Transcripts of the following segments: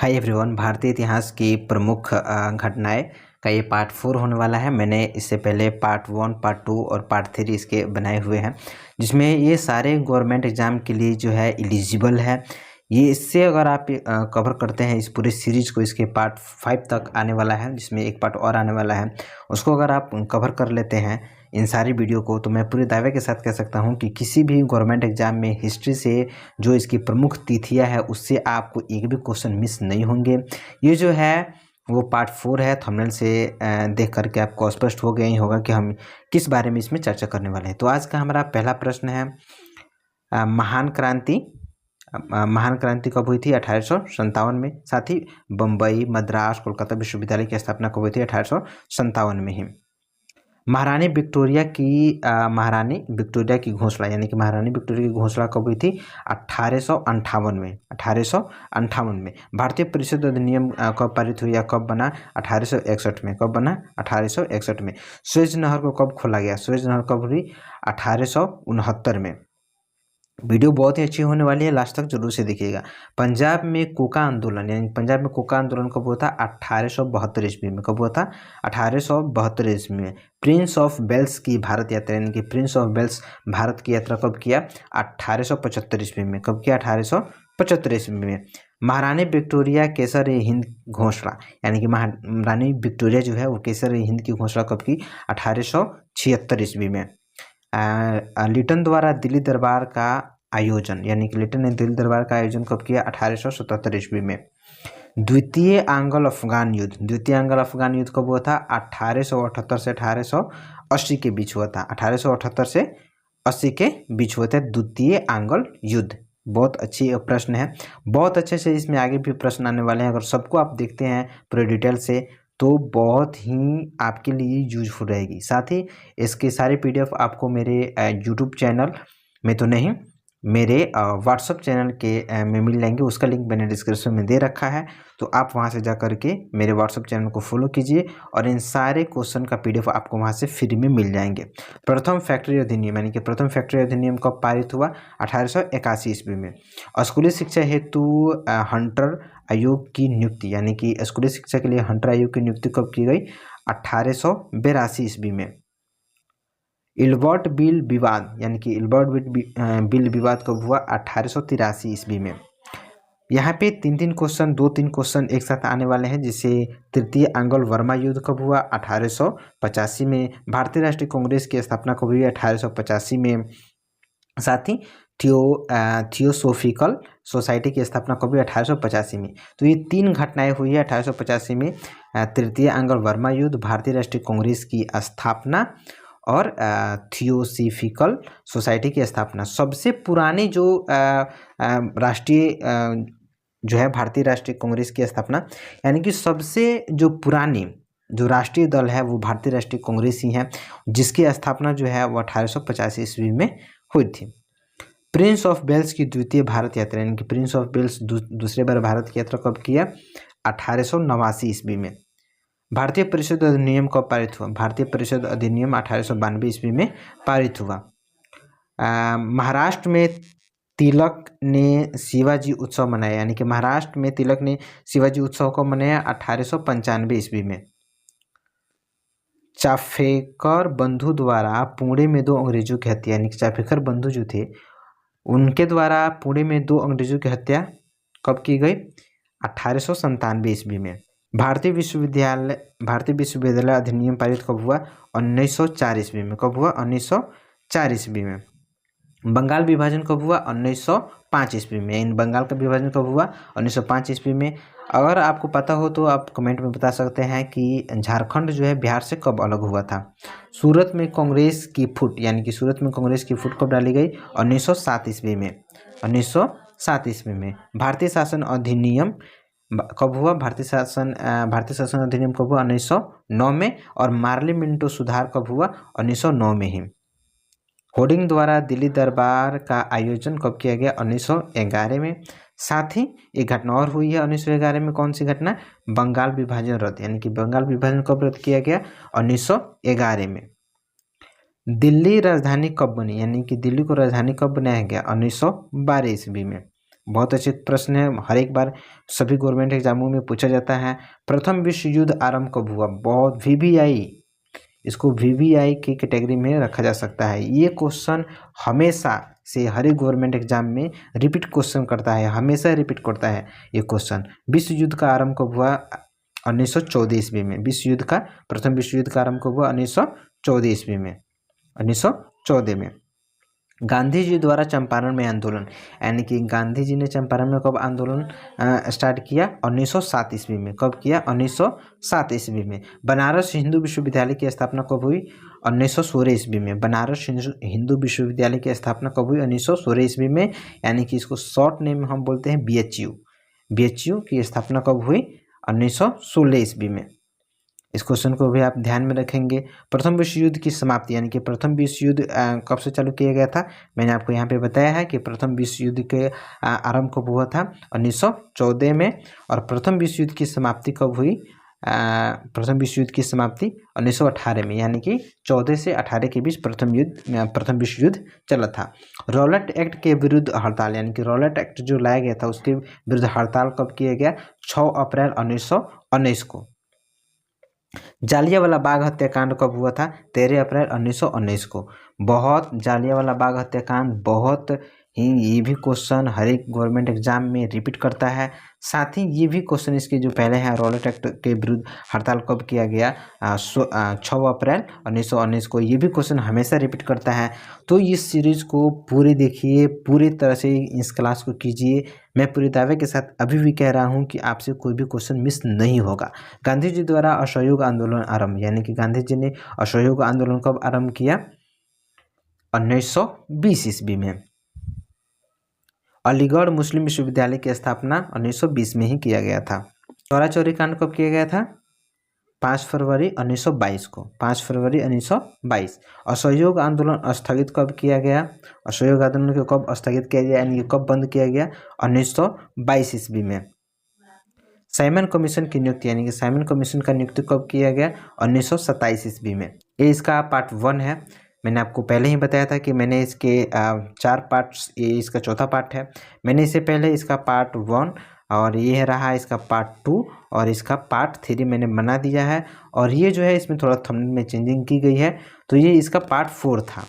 Hi everyone, भारतीय इतिहास की प्रमुख घटनाएं का ये पार्ट 4 होने वाला है। मैंने इससे पहले पार्ट 1, पार्ट 2 और पार्ट 3 इसके बनाए हुए हैं, जिसमें ये सारे गवर्नमेंट एग्ज़ाम के लिए जो है एलिजिबल है। ये इससे अगर आप कवर करते हैं इस पूरे सीरीज को, इसके पार्ट 5 तक आने वाला है, जिसमें एक पार्ट और आने वाला है, उसको अगर आप कवर कर लेते हैं इन सारी वीडियो को, तो मैं पूरे दावे के साथ कह सकता हूं कि किसी भी गवर्नमेंट एग्जाम में हिस्ट्री से जो इसकी प्रमुख तिथियां है उससे आपको एक भी क्वेश्चन मिस नहीं होंगे। ये जो है वो पार्ट 4 है। थंबनेल से देख करके आपको स्पष्ट हो गया ही होगा कि हम किस बारे में इसमें चर्चा करने वाले हैं। तो आज का हमारा पहला प्रश्न है, महान क्रांति महान क्रांति कब हुई थी? 1857 में। साथ ही बम्बई, मद्रास, कोलकाता विश्वविद्यालय की स्थापना कब हुई थी? 1857 में ही। महारानी विक्टोरिया की घोषणा, यानी कि महारानी विक्टोरिया की घोषणा कब हुई थी? 1858 में। 1858 में। भारतीय परिषद अधिनियम कब पारित हुई या कब बना? 1861 में। कब बना? 1861 में। सुएज नहर को कब खोला गया? सुएज नहर कब हुई? 1869 में। वीडियो बहुत ही अच्छी होने वाली है, लास्ट तक जरूर से देखिएगा। पंजाब में कोका आंदोलन, यानी पंजाब में कोका आंदोलन कब हुआ था? 1872 ईस्वी में। कब हुआ था? 1872 ईस्वी में। प्रिंस ऑफ वेल्स की भारत यात्रा, यानी कि प्रिंस ऑफ वेल्स भारत की यात्रा कब किया? 1875 ईस्वी में। कब किया? 1875 ईस्वी में। महारानी विक्टोरिया केसर हिंद घोषणा, यानी कि महारानी विक्टोरिया जो है वो केसर हिंद की घोषणा कब की? 1876 ईस्वी में। लिटन द्वारा दिल्ली दरबार का आयोजन, यानी कि लिटन ने दिल्ली दरबार का आयोजन कब किया? 1877 ईस्वी में। द्वितीय आंग्ल अफगान युद्ध, द्वितीय आंग्ल अफगान युद्ध कब हुआ था? 1878 से 1880 के बीच हुआ था। 1878 से 80 के बीच हुआ था द्वितीय आंग्ल युद्ध। बहुत अच्छी प्रश्न है, बहुत अच्छे से इसमें आगे भी प्रश्न आने वाले हैं। अगर सबको आप देखते हैं पूरे डिटेल से तो बहुत ही आपके लिए यूजफुल रहेगी। साथ ही इसके सारे पीडीएफ आपको मेरे यूट्यूब चैनल में तो नहीं, मेरे व्हाट्सअप चैनल के में मिल जाएंगे। उसका लिंक मैंने डिस्क्रिप्शन में दे रखा है, तो आप वहां से जा करके मेरे व्हाट्सअप चैनल को फॉलो कीजिए और इन सारे क्वेश्चन का पीडीएफ आपको वहां से फ्री में मिल जाएंगे। प्रथम फैक्ट्री अधिनियम, यानी कि प्रथम फैक्ट्री अधिनियम कब पारित हुआ? 1881 ईस्वी में। स्कूली शिक्षा हेतु हंटर आयोग की नियुक्ति, यानी कि स्कूली शिक्षा के लिए हंटर आयोग की नियुक्ति कब की गई? 1882 ईस्वी में। इल्बर्ट बिल विवाद, यानी कि इल्बर्ट बिल विवाद कब हुआ? 1883 ईस्वी में। यहाँ पे 3 क्वेश्चन, 2-3 क्वेश्चन एक साथ आने वाले हैं। जिसे तृतीय आंग्ल वर्मा युद्ध कब हुआ? 1885 में। भारतीय राष्ट्रीय कांग्रेस की स्थापना कब हुई? 1885 में। साथ ही थियोसोफिकल सोसाइटी की स्थापना कब हुई? 1885 में। तो ये 3 घटनाएं हुई है 1885 में। तृतीय आंग्ल वर्मा युद्ध, भारतीय राष्ट्रीय कांग्रेस की स्थापना और थियोसोफिकल सोसाइटी की स्थापना। सबसे पुरानी जो राष्ट्रीय जो है भारतीय राष्ट्रीय कांग्रेस की स्थापना, यानी कि सबसे जो पुरानी जो राष्ट्रीय दल है वो भारतीय राष्ट्रीय कांग्रेस ही है, जिसकी स्थापना जो है वो 1885 ईस्वी में हुई थी। प्रिंस ऑफ वेल्स की द्वितीय भारत यात्रा, यानी कि प्रिंस ऑफ वेल्स दूसरे बार भारत की यात्रा कब किया? 1889 ईस्वी में। भारतीय परिषद अधिनियम कब पारित हुआ? भारतीय परिषद अधिनियम 1892 ईस्वी में पारित हुआ। महाराष्ट्र में तिलक ने शिवाजी उत्सव मनाया, यानी कि महाराष्ट्र में तिलक ने शिवाजी उत्सव को मनाया 1895 ईस्वी में। चाफेकर बंधु द्वारा पुणे में 2 अंग्रेजों की हत्या, यानी कि चाफेकर बंधु जो थे उनके द्वारा पुणे में 2 अंग्रेजों की हत्या कब की गई? 1897 ईस्वी में। भारतीय विश्वविद्यालय अधिनियम पारित कब हुआ? 1904 ईस्वी में। कब हुआ? 1904 ईस्वी में। बंगाल विभाजन कब हुआ? 1905 ईस्वी में। इन बंगाल का विभाजन कब हुआ? 1905 ईस्वी में। अगर आपको पता हो तो आप कमेंट में बता सकते हैं कि झारखंड जो है बिहार से कब अलग हुआ था। सूरत में कांग्रेस की फुट, यानी कि सूरत में कांग्रेस की फुट कब डाली गई? 1907 ईस्वी में। 1907 ईस्वी में। भारतीय शासन अधिनियम कब हुआ? भारतीय शासन अधिनियम कब हुआ? 1909 में। और मार्ली मिंटो सुधार कब हुआ? 1909 में ही। होर्डिंग द्वारा दिल्ली दरबार का आयोजन कब किया गया? 1911 में। साथ ही एक घटना और हुई है 1911 में। कौन सी घटना? बंगाल विभाजन रद्द, यानी कि बंगाल विभाजन कब रद्द किया गया? 1911 में। दिल्ली राजधानी कब बनी, यानी कि दिल्ली को राजधानी कब बनाया गया? 1912 ईस्वी में। बहुत अच्छे प्रश्न है, हर एक बार सभी गवर्नमेंट एग्जामों में पूछा जाता है। प्रथम विश्व युद्ध आरंभ कब हुआ? बहुत वीवीआई, इसको वीवीआई की कैटेगरी में रखा जा सकता है। ये क्वेश्चन हमेशा से हर एक गवर्नमेंट एग्जाम में रिपीट क्वेश्चन करता है, हमेशा रिपीट करता है ये क्वेश्चन। विश्व युद्ध का आरंभ कब हुआ? 1914 ईस्वी में। विश्व युद्ध का प्रथम विश्व युद्ध का आरंभ कब हुआ? 1914 ईस्वी में, 1914 में। गांधी जी द्वारा चंपारण में आंदोलन, यानी कि गांधी जी ने चंपारण में कब आंदोलन स्टार्ट किया? 1907 ईस्वी में। कब किया? 1907 ईस्वी में। बनारस हिंदू विश्वविद्यालय की स्थापना कब हुई? 1916 ईस्वी में। बनारस हिंदू विश्वविद्यालय की स्थापना कब हुई? 1916 ईस्वी में, यानी कि इसको शॉर्ट नेम हम बोलते हैं बीएचयू। बीएचयू की स्थापना कब हुई? 1916 ईस्वी में। इस क्वेश्चन को भी आप ध्यान में रखेंगे। प्रथम विश्व युद्ध की समाप्ति, यानी कि प्रथम विश्व युद्ध कब से चालू किया गया था? मैंने आपको यहाँ पे बताया है कि प्रथम विश्व युद्ध के आरंभ कब हुआ था? 1914 में। और प्रथम विश्व युद्ध की समाप्ति कब हुई? प्रथम विश्व युद्ध की समाप्ति 1918 में, यानी कि 14 से 18 के बीच प्रथम विश्व युद्ध चला था। रॉलेट एक्ट के विरुद्ध हड़ताल, यानी कि रॉलेट एक्ट जो लाया गया था उसके विरुद्ध हड़ताल कब किया गया? 6 अप्रैल 1919 को। जालियांवाला बाग हत्याकांड कब हुआ था? 13 अप्रैल 1919 को। बहुत जालियांवाला बाग हत्याकांड बहुत ही, ये भी क्वेश्चन हर एक गवर्नमेंट एग्जाम में रिपीट करता है। साथ ही ये भी क्वेश्चन इसके जो पहले हैं, रॉलेट एक्ट के विरुद्ध हड़ताल कब किया गया? 6 अप्रैल 1919 को। ये भी क्वेश्चन हमेशा रिपीट करता है। तो इस सीरीज़ को पूरी देखिए, पूरी तरह से इस क्लास को कीजिए। मैं पूरे दावे के साथ अभी भी कह रहा हूँ कि आपसे कोई भी क्वेश्चन मिस नहीं होगा। गांधी जी द्वारा असहयोग आंदोलन आरंभ, यानी कि गांधी जी ने असहयोग आंदोलन कब आरंभ किया? 1920 ईस्वी में। अलीगढ़ मुस्लिम विश्वविद्यालय की स्थापना 1920 में ही किया गया था। चौरा चौरी कांड कब किया गया था? 5 फरवरी 1922 को। 5 फरवरी 1922। असहयोग आंदोलन स्थगित कब किया गया? असहयोग आंदोलन को कब स्थगित किया गया, यानी कि कब बंद किया गया? 1922 ईस्वी में। साइमन कमीशन की नियुक्ति, यानी कि साइमन कमीशन का नियुक्ति कब किया गया? 1927 ईस्वी में। ये इसका पार्ट 1 है। मैंने आपको पहले ही बताया था कि मैंने इसके 4 पार्ट्स, ये इसका चौथा पार्ट है। मैंने इससे पहले इसका पार्ट 1 और ये रहा इसका पार्ट 2 और इसका पार्ट 3 मैंने बना दिया है। और ये जो है इसमें थोड़ा थंबनेल में चेंजिंग की गई है, तो ये इसका पार्ट 4 था।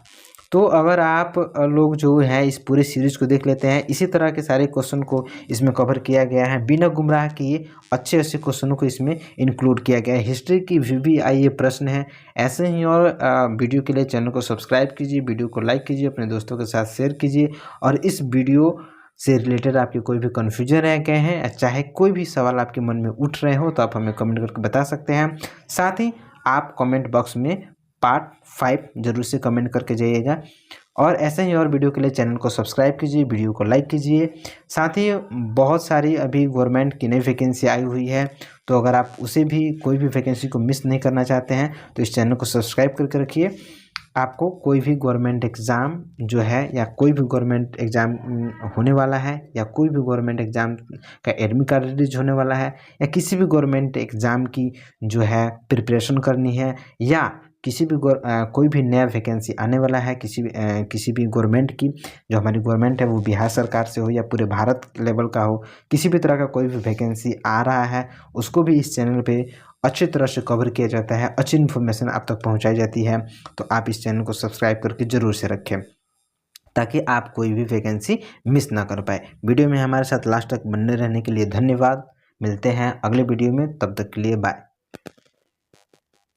तो अगर आप लोग जो है इस पूरी सीरीज़ को देख लेते हैं, इसी तरह के सारे क्वेश्चन को इसमें कवर किया गया है, बिना गुमराह किए अच्छे अच्छे क्वेश्चनों को इसमें इंक्लूड किया गया है। हिस्ट्री की वीवीआई ये प्रश्न है। ऐसे ही और वीडियो के लिए चैनल को सब्सक्राइब कीजिए, वीडियो को लाइक कीजिए, अपने दोस्तों के साथ शेयर कीजिए। और इस वीडियो से रिलेटेड आपके कोई भी कन्फ्यूजन रह गए हैं, चाहे कोई भी सवाल आपके मन में उठ रहे हो, तो आप हमें कमेंट करके बता सकते हैं। साथ ही आप कमेंट बॉक्स में पार्ट 5 जरूर से कमेंट करके जाइएगा। और ऐसे ही और वीडियो के लिए चैनल को सब्सक्राइब कीजिए, वीडियो को लाइक कीजिए। साथ ही बहुत सारी अभी गवर्नमेंट की नई वैकेंसी आई हुई है, तो अगर आप उसे भी कोई भी वैकेंसी को मिस नहीं करना चाहते हैं तो इस चैनल को सब्सक्राइब करके रखिए। आपको कोई भी गवर्नमेंट एग्ज़ाम जो है, या कोई भी गवर्नमेंट एग्ज़ाम होने वाला है, या कोई भी गवर्नमेंट एग्ज़ाम का एडमिट कार्ड रिलीज होने वाला है, या किसी भी गवर्नमेंट एग्ज़ाम की जो है प्रिपरेशन करनी है, या किसी भी कोई भी नया वैकेंसी आने वाला है किसी भी गवर्नमेंट की, जो हमारी गवर्नमेंट है वो बिहार सरकार से हो या पूरे भारत लेवल का हो, किसी भी तरह का कोई भी वैकेंसी आ रहा है, उसको भी इस चैनल पे अच्छी तरह से कवर किया जाता है, अच्छी इन्फॉर्मेशन आप तक पहुंचाई जाती है। तो आप इस चैनल को सब्सक्राइब करके ज़रूर से रखें, ताकि आप कोई भी वैकेंसी मिस ना कर पाए। वीडियो में हमारे साथ लास्ट तक बने रहने के लिए धन्यवाद। मिलते हैं अगले वीडियो में, तब तक के लिए बाय।